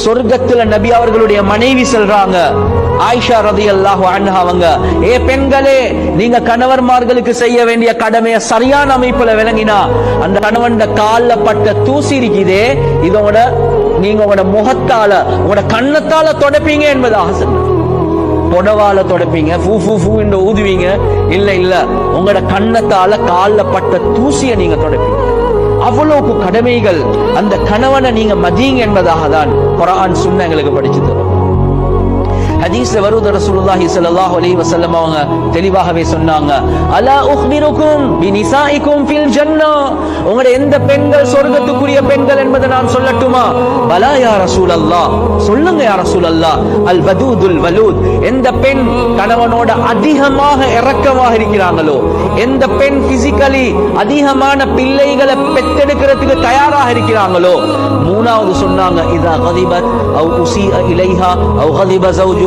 சொர்க்கத்துல நபி அவர்களுடைய மனைவி சொல்றாங்க, ஆயிஷா ரலியல்லாஹு அன்ஹா அவங்க, ஏ பெண்களே, நீங்க கணவன்மார்களுக்கு செய்ய வேண்டிய கடமையை சரியான அமைப்புல விளங்கினா அந்த கணவன் கால்ல பட்ட தூசி இருக்குதே, இதோட நீங்க உங்களோட முகத்தால உங்களோட கண்ணத்தால தொடப்பீங்க என்பதாக சொன்ன. புடவால தொடப்பீங்க, ஃபூ ஃபூ ஃபூ என்று ஊதுவீங்க, இல்ல இல்ல, உங்களோட கண்ணத்தால கால்ல பட்ட தூசியை நீங்க தொடப்பீங்க. அவ்வளவுக்கு கடமைகள். அந்த கணவனை நீங்க மதிங்க என்பதாக தான் குர்ஆன் சுன்னா எங்களுக்கு படிச்சு தரும். ஹதீஸ்ல வருது, ரசூலுல்லாஹி ஸல்லல்லாஹு அலைஹி வஸல்லம் அவங்க தெளிவாகவே சொன்னாங்க, அலா உக்பிருக்கும் பினிசாஇக்கும் ஃபில் ஜன்னah, உங்களுடைய எந்த பெண்கள் சொர்க்கத்துக்குரிய பெண்கள் என்பதை நான் சொல்லட்டுமா? பலா யா ரசூலல்லாஹ், சொல்லுங்க யா ரசூலல்லாஹ். அல் வதூதுல் வலூத், எந்த பெண் கணவனோட அதிகமாக இரக்கமாக இருக்கிறாங்களோ, எந்த பெண் பிசிக்கலி அதிகமான பிள்ளைகளை பெற்றெடுக்கிறதுக்கு தயாராக இருக்கிறாங்களோ. மூணாவது சொன்னாங்க, இதா கதிபத் அவ் உஸீஅ இலைஹா அவ் கதிப ஜௌஜு,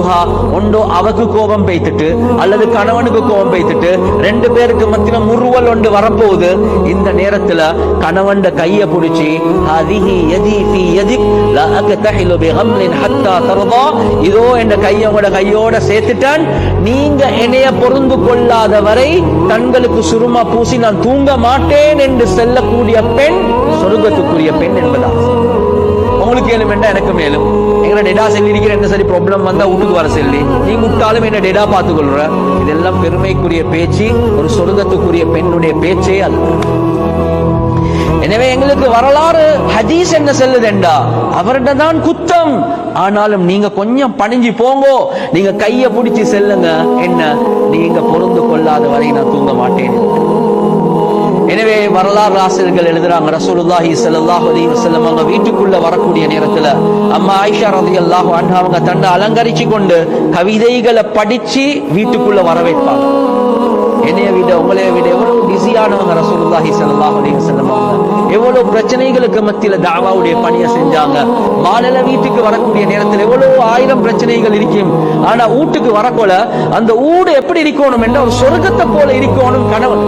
ஒன்றோ அவக்கு கோபம் பெய்த்துட்டு அல்லது கணவனுக்கு கோபம் பெய்த்துட்டு ரெண்டு பேருக்கு மத்தியில முறுவல் ஒன்று வரப்போகுது. இந்த நேரத்துல கணவன் கையை பிடிச்சி, ஹதிஹி யதி ஃபீ யதிக் லா அக்தஹிலு பிகம்லின் ஹத்தா தர்தா, இதோ என்ற கையை உங்களோட கையோட சேர்த்துட்டான், நீங்க என்னைய பொருந்து கொள்ளாத வரை கண்களுக்கு சுருமா பூசி நான் தூங்க மாட்டேன் என்று செல்லக்கூடிய பெண் சொர்க்கத்துக்குரிய பெண் என்பதா. உங்களுக்கு ஏழும் வேண்டாம், எனக்கு மேலும். எங்களை டெடா செல்லி இருக்கிற என்ன சரி ப்ராப்ளம் வந்தா வீட்டுக்கு வர சொல்லி நீ விட்டாலும் என்ன டெடா பார்த்துக்கொள்ற. இதெல்லாம் பெருமைக்குரிய பேச்சு, ஒரு சொர்க்கத்துக்குரிய பெண்ணுடைய பேச்சே அல்ல. எனவே எங்களுக்கு வரலாறு ஹதீஸ் என்ன செல்லுதெண்டா, அவர்கிட்ட தான் குத்தம். ஆனாலும் நீங்க கொஞ்சம் பணிஞ்சு போங்கோ, நீங்க கைய பிடிச்சி செல்லுங்க, என்ன நீங்க பொருந்து கொள்ளாத வரை நான் தூங்க மாட்டேன். எனவே வரலாறு ஆசிரியர்கள் எழுதுறாங்க, ரசூலுல்லாஹி ஸல்லல்லாஹு அலைஹி வஸல்லம் அவங்க வீட்டுக்குள்ள வரக்கூடிய நேரத்துல அம்மா ஆயிஷா ரலியல்லாஹு அன்ஹா அவங்க தன்னை அலங்கரிச்சு கொண்டு கவிதைகளை படிச்சு வீட்டுக்குள்ள வரவேற்பாங்க. என்னைய விட உங்களைய விட எவ்வளவு பிஸியானவங்க ரசூலுல்லாஹி ஸல்லல்லாஹு அலைஹி வஸல்லம் அவங்க. எவ்வளவு பிரச்சனைகளுக்கு மத்தியில தாவாவுடைய பணியை செஞ்சாங்க. மாலையில வீட்டுக்கு வரக்கூடிய நேரத்தில் எவ்வளவு ஆயிரம் பிரச்சனைகள் இருக்கும். ஆனா வீட்டுக்கு வரக்கொள்ள அந்த ஊடு எப்படி இருக்கணும் என்ற ஒரு சொர்க்கத்தை போல இருக்கணும் கணவன்.